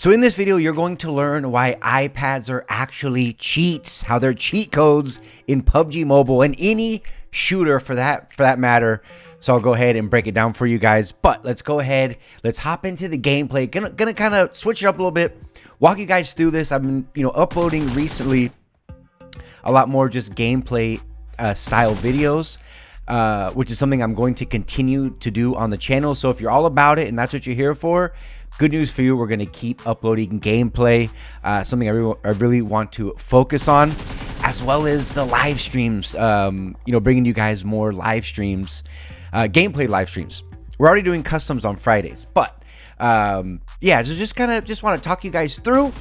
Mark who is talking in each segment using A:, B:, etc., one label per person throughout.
A: So in this video, you're going to learn why iPads are actually cheats, how they're cheat codes in PUBG Mobile and any shooter for that matter. So I'll go ahead and break it down for you guys. But let's go ahead, let's hop into the gameplay. Gonna kind of switch it up a little bit, walk you guys through this. I've been, uploading recently a lot more just gameplay style videos, which is something I'm going to continue to do on the channel. So if you're all about it and that's what you're here for, good news for you. We're going to keep uploading gameplay, something I really want to focus on, as well as the live streams, bringing you guys more live streams, gameplay live streams. We're already doing customs on Fridays, but yeah, just want to talk you guys through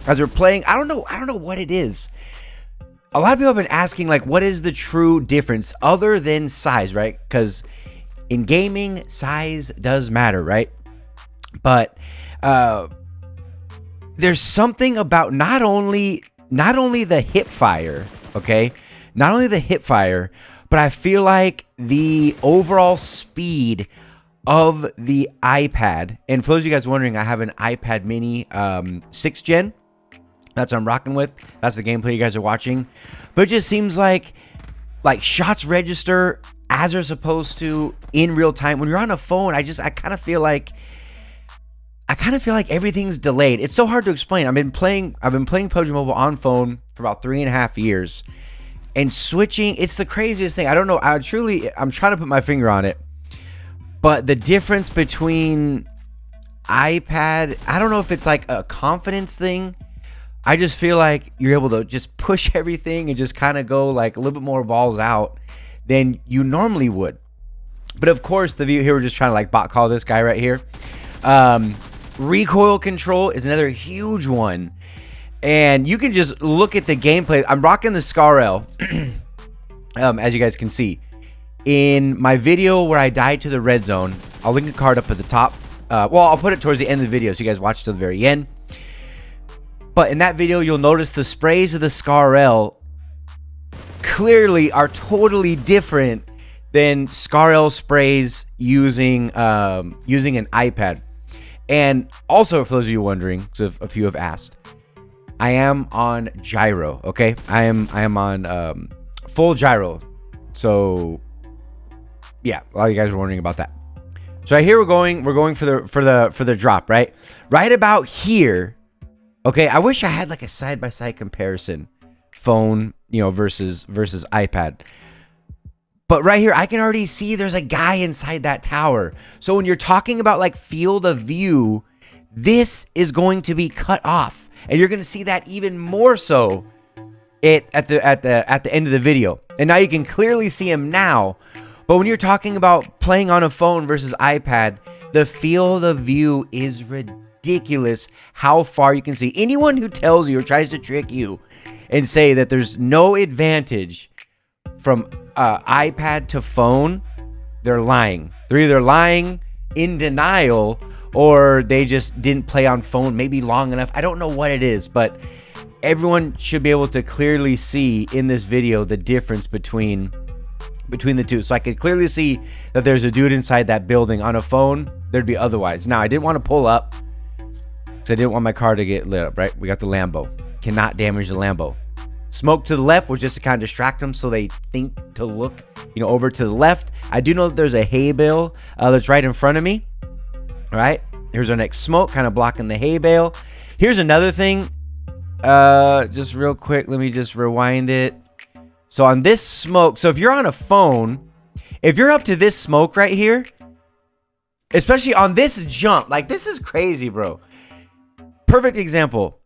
A: as we're playing. I don't know what it is. A lot of people have been asking, like, what is the true difference other than size, right? Because in gaming, size does matter, right? But there's something about not only the hip fire, okay? Not only the hip fire, but I feel like the overall speed of the iPad. And for those of you guys wondering, I have an iPad mini 6th gen. That's what I'm rocking with. That's the gameplay you guys are watching. But it just seems like shots register as they're supposed to in real time. When you're on a phone, I kind of feel like everything's delayed. It's so hard to explain. I've been playing PUBG Mobile on phone for about 3.5 years, and switching, it's the craziest thing. I don't know. I'm trying to put my finger on it, but the difference between iPad, I don't know if it's like a confidence thing. I just feel like you're able to just push everything and just kind of go like a little bit more balls out than you normally would. But of course, the view here, we're just trying to like bot call this guy right here. Recoil control is another huge one, and you can just look at the gameplay. I'm rocking the SCAR-L, as you guys can see in my video where I died to the red zone. I'll link a card up at the top. Well, I'll put it towards the end of the video so you guys watch to the very end. But in that video, you'll notice the sprays of the SCAR-L clearly are totally different than SCAR-L sprays using an iPad. And also, for those of you wondering, because a few have asked, I am on gyro. Okay, I am on full gyro. So yeah, a lot of you guys were wondering about that. So right here we're going for the drop, right about here. Okay, I wish I had like a side-by-side comparison, phone, versus iPad. But right here, I can already see there's a guy inside that tower. So when you're talking about like field of view, this is going to be cut off, and you're going to see that even more so at the end of the video. And now you can clearly see him now. But when you're talking about playing on a phone versus iPad, the field of view is ridiculous how far you can see. Anyone who tells you or tries to trick you and say that there's no advantage from iPad to phone, they're lying. They're either lying, in denial, or they just didn't play on phone maybe long enough. I don't know what it is, but everyone should be able to clearly see in this video the difference between the two. So I could clearly see that there's a dude inside that building. On a phone, there'd be otherwise. Now, I didn't want to pull up because I didn't want my car to get lit up, right? We got the Lambo. Cannot damage the Lambo. Smoke to the left was just to kind of distract them so they think to look, over to the left. I do know that there's a hay bale that's right in front of me. All right, here's our next smoke, kind of blocking the hay bale. Here's another thing. Just real quick, let me just rewind it. So on this smoke, so if you're on a phone, if you're up to this smoke right here, especially on this jump, like this is crazy, bro. Perfect example.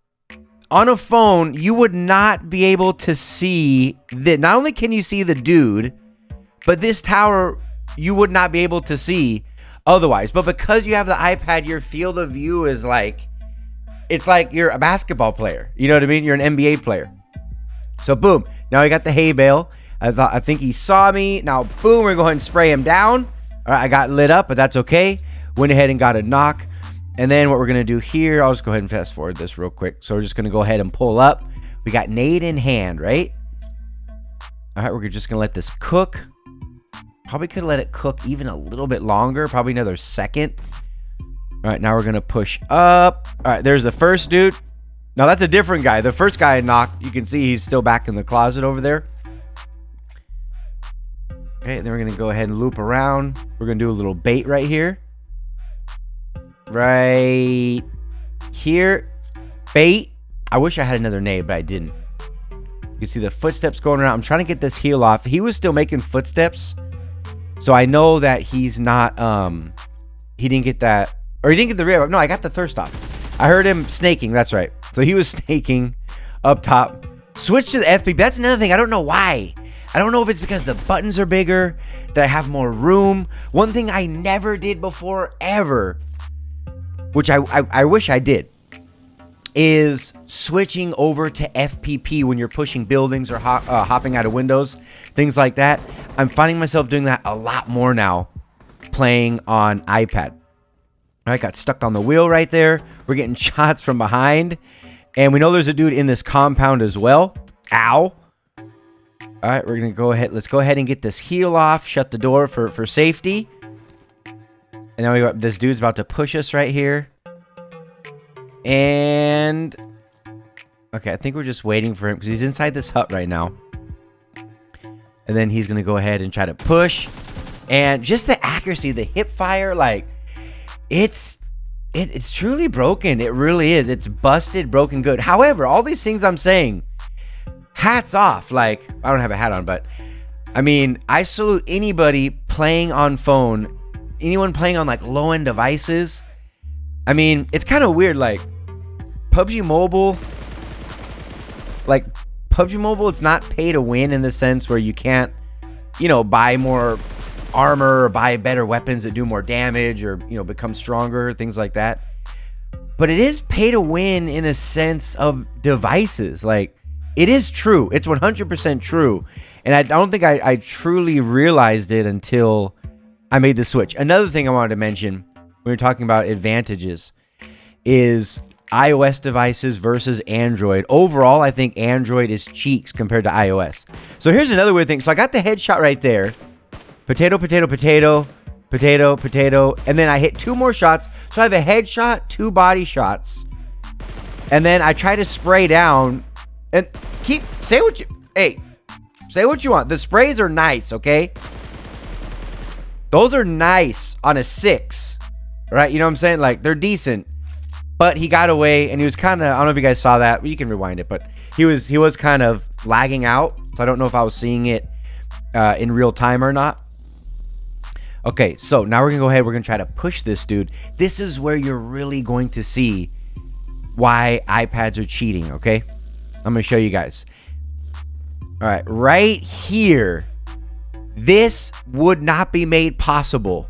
A: On a phone, you would not be able to see that. Not only can you see the dude, but this tower you would not be able to see otherwise. But because you have the iPad, your field of view is like, it's like you're a basketball player. You know what I mean? You're an NBA player. So boom, now I got the hay bale. I think he saw me. Now boom, we're going to spray him down. All right, I got lit up, but that's okay. Went ahead and got a knock. And then what we're going to do here, I'll just go ahead and fast forward this real quick. So we're just going to go ahead and pull up. We got nade in hand, right? All right, we're just going to let this cook. Probably could let it cook even a little bit longer, probably another second. All right, now we're gonna push up. All right, there's the first dude. Now that's a different guy. The first guy I knocked, you can see he's still back in the closet over there. Okay, then we're gonna go ahead and loop around. We're gonna do a little bait right here. Right here. Bait. I wish I had another name, but I didn't. You can see the footsteps going around. I'm trying to get this heel off. He was still making footsteps. So I know that he's not, he didn't get that, or he didn't get the rear. No, I got the thirst off. I heard him snaking. That's right. So he was snaking up top. Switch to the FP. That's another thing. I don't know why. I don't know if it's because the buttons are bigger, that I have more room. One thing I never did before, ever, which I wish I did, is switching over to FPP when you're pushing buildings or hopping out of windows, things like that. I'm finding myself doing that a lot more now, playing on iPad. All right, got stuck on the wheel right there. We're getting shots from behind, and we know there's a dude in this compound as well. Ow. All right, we're gonna go ahead. Let's go ahead and get this heel off. Shut the door for safety. And now we got this dude's about to push us right here. And okay, I think we're just waiting for him because he's inside this hut right now. And then he's gonna go ahead and try to push. And just the accuracy, the hip fire, like it's truly broken. It really is. It's busted, broken good. However, all these things I'm saying, hats off. Like, I don't have a hat on, but I mean, I salute anybody playing on phone, anyone playing on like low-end devices. I mean, it's kind of weird, like PUBG Mobile, it's not pay to win in the sense where you can't, buy more armor or buy better weapons that do more damage or, become stronger, things like that. But it is pay to win in a sense of devices. Like, it is true. It's 100% true. And I don't think I truly realized it until I made the switch. Another thing I wanted to mention, when we're talking about advantages, is iOS devices versus Android. Overall, I think Android is cheeks compared to iOS. So here's another weird thing. So I got the headshot right there. Potato, potato, potato, potato, potato. And then I hit 2 more shots. So I have a headshot, 2 body shots. And then I try to spray down. And say what you want. The sprays are nice, okay? Those are nice on a 6. Right? You know what I'm saying? Like, they're decent. But he got away, and he was kind of, I don't know if you guys saw that. You can rewind it, but he was kind of lagging out. So I don't know if I was seeing it in real time or not. Okay, so now we're going to go ahead. We're going to try to push this dude. This is where you're really going to see why iPads are cheating, okay? I'm going to show you guys. All right, right here, this would not be made possible.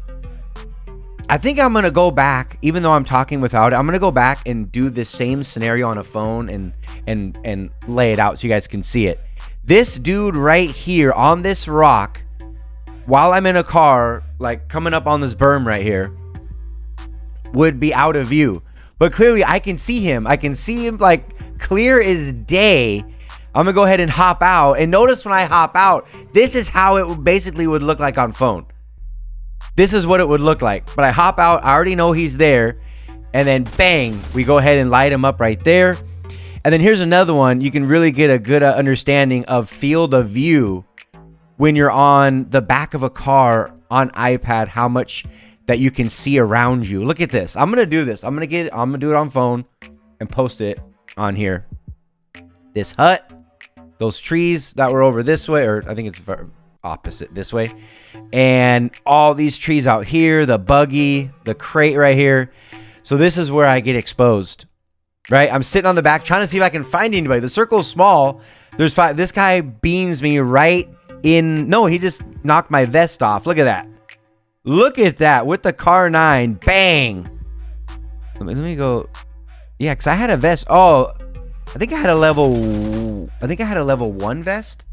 A: I think I'm going to go back, even though I'm talking without it, I'm going to go back and do this same scenario on a phone and lay it out so you guys can see it. This dude right here on this rock, while I'm in a car, like coming up on this berm right here, would be out of view. But clearly I can see him. I can see him like clear as day. I'm going to go ahead and hop out. And notice when I hop out, this is how it basically would look like on phone. This is what it would look like. But I hop out. I already know he's there. And then bang, we go ahead and light him up right there. And then here's another one. You can really get a good understanding of field of view when you're on the back of a car on iPad, how much that you can see around you. Look at this. I'm going to do this. I'm going to do it on phone and post it on here. This hut, those trees that were over this way, or I think it's opposite this way, and all these trees out here, the buggy, the crate right here. So this is where I get exposed, right? I'm sitting on the back trying to see if I can find anybody. The circle's small. There's 5. This guy beams me right in. No, he just knocked my vest off. Look at that. Look at that with the Car 9. Bang. Let me go. Yeah, because I had a vest. Oh, I think I had a level 1 vest.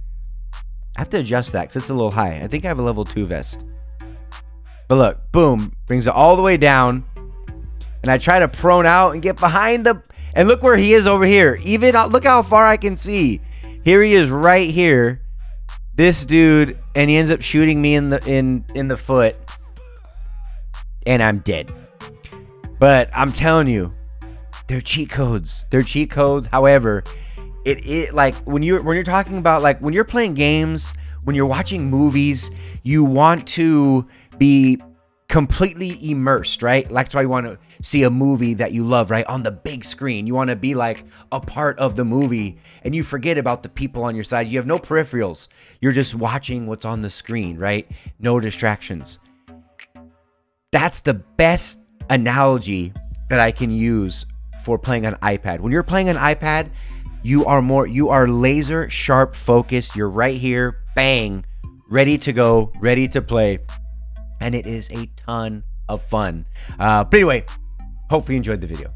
A: I have to adjust that because it's a little high. I think I have a level 2 vest. But look, boom, brings it all the way down. And I try to prone out and get behind the, and look where he is over here. Even look how far I can see. Here he is right here. This dude, and he ends up shooting me in the foot. And I'm dead. But I'm telling you, they're cheat codes. They're cheat codes. However, it like when you're talking about, like, when you're playing games, when you're watching movies, you want to be completely immersed, right? Like, that's why you want to see a movie that you love, right, on the big screen. You want to be like a part of the movie, and you forget about the people on your side. You have no peripherals. You're just watching what's on the screen, right? No distractions. That's the best analogy that I can use for playing an iPad. When you're playing an iPad, you are laser sharp focused. You're right here, bang, ready to go, ready to play. And it is a ton of fun. But anyway, hopefully you enjoyed the video.